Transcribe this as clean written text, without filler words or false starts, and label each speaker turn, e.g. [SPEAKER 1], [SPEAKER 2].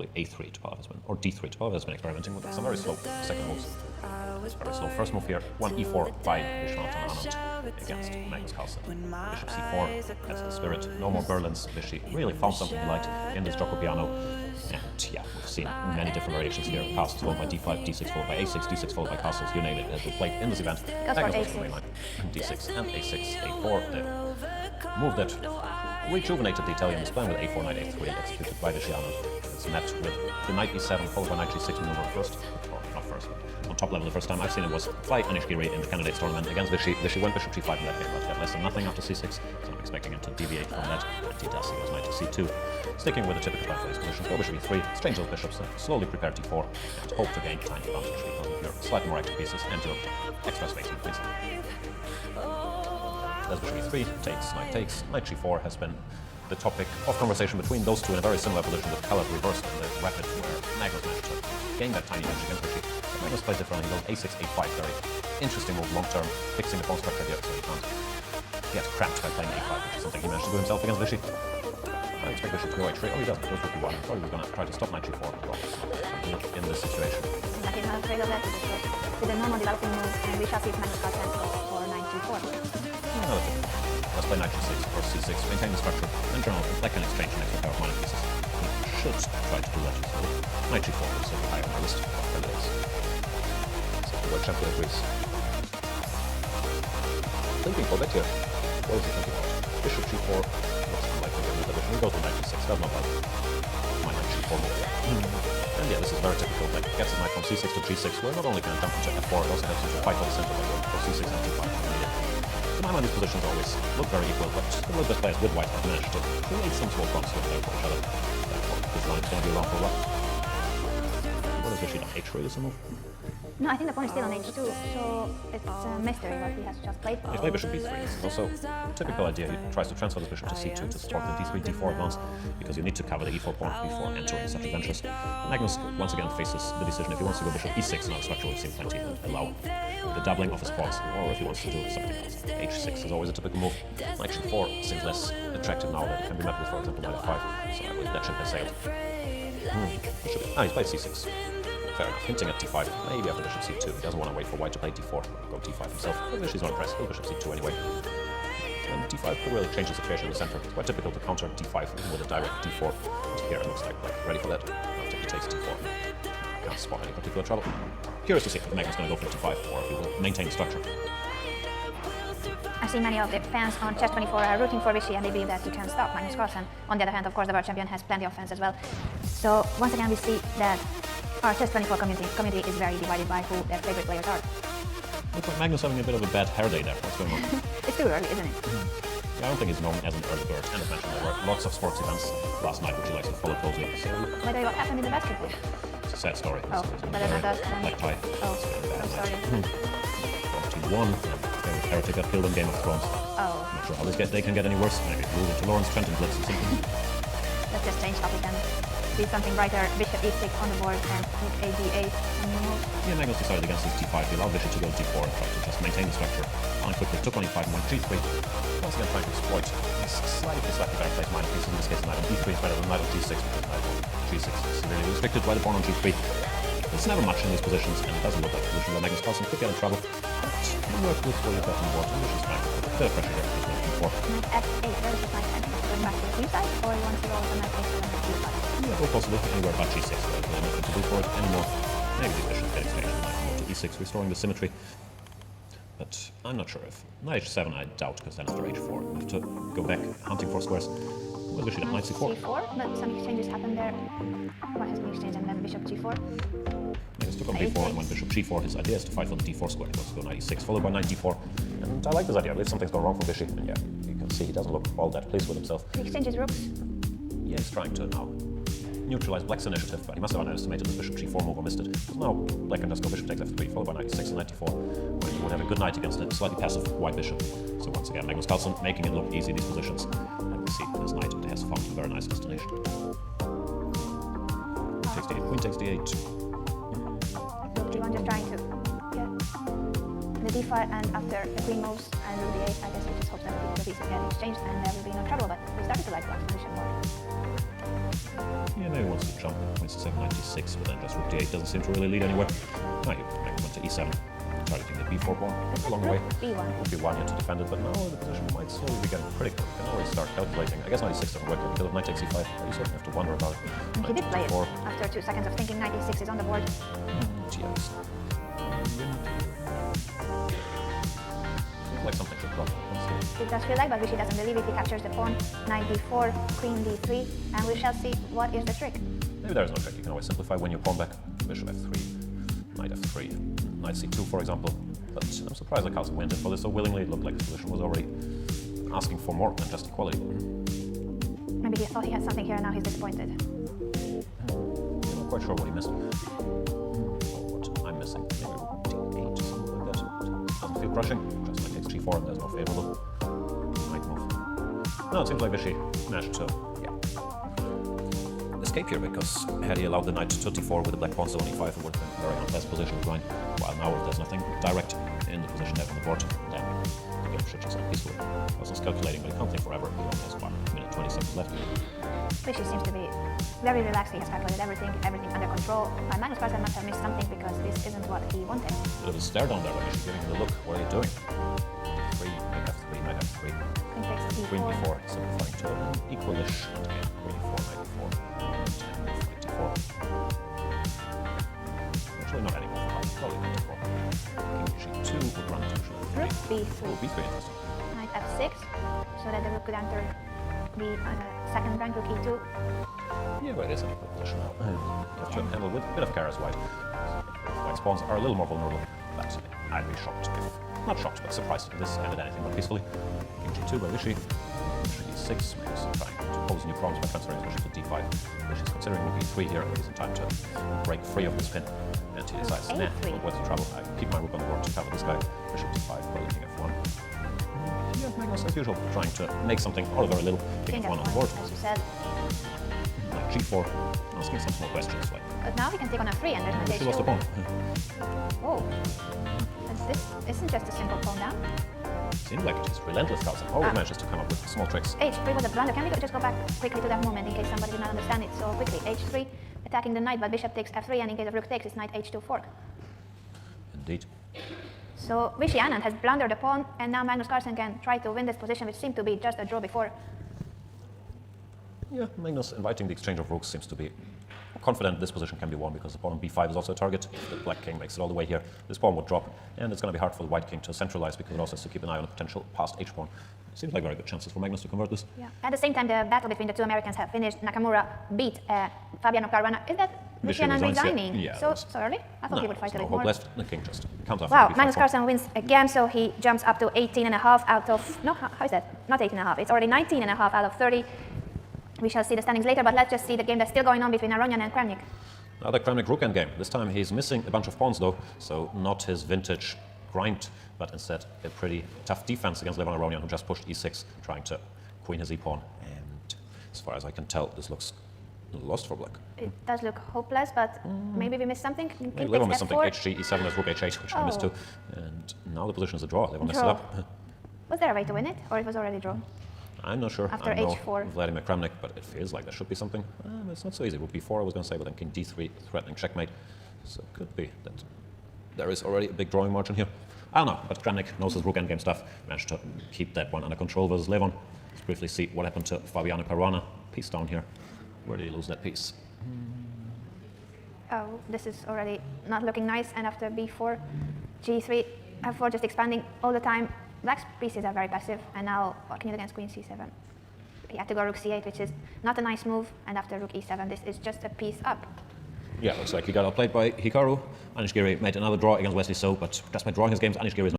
[SPEAKER 1] a3 to Pallav has been, or d3 to Pallav has been experimenting with some very slow second moves. It's very slow. First move here, 1 e4 by Viswanathan Anand against Magnus Carlsen. Bishop c4 has the spirit. No more Berlins. Vishy really found something he liked in this Gioco Piano. And yeah, we've seen many different variations here. Castles followed by d5, d6 followed by a6, d6 followed by castles. You name it, has been played in this event.
[SPEAKER 2] Magnus
[SPEAKER 1] d6 and a6, a4. The move that rejuvenated the Italian is playing with a4, knight a3, executed by Vishy Anand. It's met with the knight e7 followed by knight g6 maneuver first, or not first, but on top level the first time I've seen it was by Anish Giri in the candidates tournament against Vishy. Vishy went bishop g5 in that game, but had less than nothing after c6, so I'm expecting him to deviate from that. And he does, he goes knight to c2. Sticking with the typical plan for these positions, go bishop e3, exchange those bishops, slowly prepare d4, and hope to gain tiny advantage because of your slightly more active pieces and your extra space in place. As bishop e3 takes, knight g4 has been the topic of conversation between those two in a very similar position with color reversed in the rapid where Magnus managed to gain that tiny edge against Vishy. But Magnus plays differently. He goes a6, a5, very interesting move long term, fixing the pawn structure here so he can't get cramped by playing a5, which is something he managed to do himself against Vishy. I expect Vishy to go a3. Oh, he doesn't. Goes rook e1. Probably we're going to try to stop knight g4. Well, in this situation.
[SPEAKER 2] But he's not afraid of that with the normal developing move, and we shall see if Magnus Carlsen goes for knight g4.
[SPEAKER 1] Let's play knight g6 or c6, maintain the structure, and general that can exchange an extra pair of minor pieces. He should try to do that, so knight g4 is a higher on the list of candidates. So the world champion agrees. Thinking for that here. What is he thinking about? Bishop g4, looks unlikely to move the bishop. He goes with knight g6, does not like my knight g4 move. And yeah, this is very typical, like gets his knight from c6 to g6, where not only can it jump into f4, it also helps him to fight for the center, like for c6 and d5 when needed. In my mind, these positions always look very equal, but the world best players with white have managed to create some small fronts here for each other. This line is going to be around for a while. What is Vishy on h3 is a move?
[SPEAKER 2] No, I think the pawn is still on h2, so it's a mystery what he has just played.
[SPEAKER 1] He's played bishop b3. This is also a typical idea. He tries to transfer this bishop to c2 to support the d3, d4 advance, because you need to cover the e4 pawn before entering such adventures. Magnus once again faces the decision if he wants to go bishop e6, now structure we've seen plenty and allow the doubling of his pawns, or if he wants to do something else. h6 is always a typical move. Knight g4 seems less attractive now that it can be met with, for example, knight f5, so I believe that ship has sailed. He's played c6. Fair enough, hinting at d5, maybe after bishop c2. He doesn't want to wait for white to play d4, go d5 himself. But Vishy's not impressed, go bishop c2 anyway. And d5 could really change the situation in the center. It's quite typical to counter d5 even with a direct d4. And here it looks like ready for that after he takes d4. Can't spot any particular trouble. Curious to see if Magnus is going to go for d5 or if he will maintain the structure.
[SPEAKER 2] I see many of the fans on Chess24 are rooting for Vishy and they believe that he can stop Magnus Carlsen. On the other hand, of course, the world champion has plenty of fans as well. So once again, we see that our Chess24 community is very divided by who their favorite players are.
[SPEAKER 1] Looks like Magnus having a bit of a bad hair day there. What's going on?
[SPEAKER 2] It's too early, isn't it?
[SPEAKER 1] Yeah, I don't think he's known as an early bird. And as mentioned, there were lots of sports events last night which he likes to follow closely up. So
[SPEAKER 2] By the way, what happened in the basketball?
[SPEAKER 1] it's a sad story.
[SPEAKER 2] Oh, better not that.
[SPEAKER 1] Black tie.
[SPEAKER 2] Oh, I'm sorry.
[SPEAKER 1] 1 heretic that killed in Game of Thrones.
[SPEAKER 2] Oh.
[SPEAKER 1] Not sure how they can get any worse. Maybe move into Lawrence Trent and Blitz or something.
[SPEAKER 2] Let's just change topic and see something brighter. Bishop e6 on the board and rook a d8 on the move.
[SPEAKER 1] Yeah, Magnus decided against his d5. He allowed Bishop to go d4 and tried to just maintain the structure. And quickly took on e5 and went g3. Once again trying to exploit his slightly better placed minor pieces. In this case, knight on e3 is better than knight on g6 because knight on g6 is severely restricted by the pawn on g3. It's never much in these positions, and it doesn't look like a position where Magnus Carlsen could get in trouble. But you work with what you've got on the board, and which is fine. Bit of pressure here, he's making for.
[SPEAKER 2] Knight f8, where is the knight f8? Going back to the blue side, or you want to go with the knight a7 and blue side?
[SPEAKER 1] Yeah, or possibly anywhere but g6, there's nothing to do for it anymore. Maybe the bishop get exchanged, might move to e6, restoring the symmetry. But I'm not sure if knight h7 I doubt, because then after h4 we have to go back hunting for squares. Where's Vishy then? Knight c4.
[SPEAKER 2] c4, but some exchanges happened there. What has been exchanged and then bishop g4?
[SPEAKER 1] Magnus took on b4 and went bishop g4. His idea is to fight for the d4 square. He wants to go knight e6, followed by knight d4. And I like this idea. I believe something's gone wrong for Vishy. And yeah, you can see he doesn't look all that pleased with himself.
[SPEAKER 2] He exchanges rooks.
[SPEAKER 1] Yeah, he's trying to now neutralize Black's initiative, but he must have underestimated the bishop g4 move or missed it. So now Black can just go bishop takes f3, followed by knight e6 and knight d4, when he would have a good knight against a slightly passive white bishop. So once again, Magnus Carlsen making it look easy, these positions. And we see his knight has found a very nice destination. Takes d8, queen takes d8.
[SPEAKER 2] Rook d1 just trying to get the d5, and after the queen moves and rook d8, I guess he just hopes that the pieces get exchanged and there will be no trouble, but we started to like Black's position more.
[SPEAKER 1] Yeah, maybe wants to jump queen c7, knight d6, but then just rook d8 doesn't seem to really lead anywhere. Now you went to e7, targeting the b4 pawn along the way.
[SPEAKER 2] b1.
[SPEAKER 1] Would be one here to defend it, but now the position might slowly be getting critical. You can already start calculating. I guess knight e6 doesn't work because of knight takes e5. You certainly have to wonder about it.
[SPEAKER 2] He did play it after 2 seconds of thinking knight e6 is on the board.
[SPEAKER 1] Yes. Like something should drop.
[SPEAKER 2] It does feel like, but Vishy doesn't believe it. He captures the pawn, knight d4, queen d3, and we shall see what is the trick.
[SPEAKER 1] Maybe there is no trick. You can always simplify, win your pawn back. Bishop f3, knight f3, knight c2, for example. But I'm surprised that Carlsen went in for this so willingly. It looked like his position was already asking for more than just equality.
[SPEAKER 2] Maybe he thought he had something here and now he's disappointed.
[SPEAKER 1] I'm not quite sure what he missed. What I'm missing. Maybe d8, something like that. Doesn't feel crushing. Just like takes g4 and there's no favorable knight move. No, it seems like Vishy managed to escape here, because had he allowed the knight to d4 with the black pawn still on e5, it would have been a very unpleasant position to grind. While now, if there's nothing direct in the position there on the board, then the game should just end peacefully. I was just calculating, but it can't think forever. He only has 1 minute 20 seconds left.
[SPEAKER 2] Vishy seems to be very relaxed. He has calculated everything under control. Magnus Carlsen must have missed something because this isn't what he wanted.
[SPEAKER 1] Bit of a stare down there when Vishy giving him the look. What are you doing? d3, knight f3, knight f3.
[SPEAKER 2] Queen takes d4.
[SPEAKER 1] Queen b4, simplifying to an equalish. And again, queen e4, knight e4, knight d4. Actually, not any more. Probably knight d4. King g2 would run to
[SPEAKER 2] Rook b3.
[SPEAKER 1] Oh, b3, interesting.
[SPEAKER 2] Knight f6, so that the rook could enter the second rank, rook e2.
[SPEAKER 1] Yeah, well, it is an equal position now. You have to handle with a bit of care as white. White's pawns are a little more vulnerable, but I'd be shocked if, not shocked, but surprised if this ended anything but peacefully. King g2 by Vishy. Bishop e6, Magnus trying to pose new problems by transferring his bishop to d5. Vishy's considering rook e3 here, but he's in time to break free of this pin. And he decides, nah, not worth the trouble. I can keep my rook on the board to cover this guy. Bishop d5, probably king f1. Yeah, Magnus, as usual, trying to make something out of very little. King f1 on the board.
[SPEAKER 2] As you said.
[SPEAKER 1] Knight g4, asking some small questions like...
[SPEAKER 2] But now he can take on f3 and there's knight
[SPEAKER 1] She lost the pawn.
[SPEAKER 2] Oh. And this isn't just a simple pawn down.
[SPEAKER 1] Seems like it is relentless, Carlsen. Always manages to come up with small tricks.
[SPEAKER 2] h3 was a blunder. Can we just go back quickly to that moment in case somebody did not understand it so quickly? h3, attacking the knight, but bishop takes f3, and in case of rook takes, it's knight h2 fork.
[SPEAKER 1] Indeed.
[SPEAKER 2] So Vishy Anand has blundered the pawn, and now Magnus Carlsen can try to win this position, which seemed to be just a draw before.
[SPEAKER 1] Yeah, Magnus inviting the exchange of rooks seems to be confident this position can be won because the pawn on b5 is also a target. If the black king makes it all the way here, this pawn would drop, and it's going to be hard for the white king to centralize because it also has to keep an eye on a potential passed h pawn. Seems like very good chances for Magnus to convert this.
[SPEAKER 2] Yeah. At the same time, the battle between the two Americans have finished. Nakamura beat Fabiano Caruana. Is that Vishy Anand resigning?
[SPEAKER 1] Yeah,
[SPEAKER 2] so early? I thought he would fight a bit more.
[SPEAKER 1] Left. The king just comes off.
[SPEAKER 2] Wow, Magnus Carlsen wins again, so he jumps up to 18.5 out of, no, how is that? Not 18.5, it's already 19.5 out of 30. We shall see the standings later, but let's just see the game that's still going on between Aronyan and Kramnik.
[SPEAKER 1] Now the Kramnik rook endgame. This time he's missing a bunch of pawns though, so not his vintage grind, but instead a pretty tough defense against Levan Aronyan, who just pushed e6, trying to queen his e-pawn. And as far as I can tell, this looks lost for black.
[SPEAKER 2] It does look hopeless, but maybe we missed something.
[SPEAKER 1] Maybe Levan missed something. Hg, e7, there's rook h8, which I missed too. And now the position is a draw. Levan messed it up.
[SPEAKER 2] Was there a way to win it, or it was already drawn?
[SPEAKER 1] I'm not sure.
[SPEAKER 2] After
[SPEAKER 1] I know
[SPEAKER 2] h4.
[SPEAKER 1] Vladimir Kramnik, but it feels like there should be something. It's not so easy. Rook b4 I was going to say, but then king d3 threatening checkmate. So it could be that there is already a big drawing margin here. I don't know, but Kramnik knows his rook endgame stuff. Managed to keep that one under control versus Levan. Let's briefly see what happened to Fabiano Caruana. Piece down here. Where did he lose that piece?
[SPEAKER 2] Oh, this is already not looking nice. And after b4, g3, f4 just expanding all the time. Black's pieces are very passive, and now walking it against queen c7. He had to go rook c8, which is not a nice move, and after rook e7, this is just a piece up.
[SPEAKER 1] Yeah, looks like he got outplayed by Hikaru. Anish Giri made another draw against Wesley So, but just by drawing his games, Anish Giri is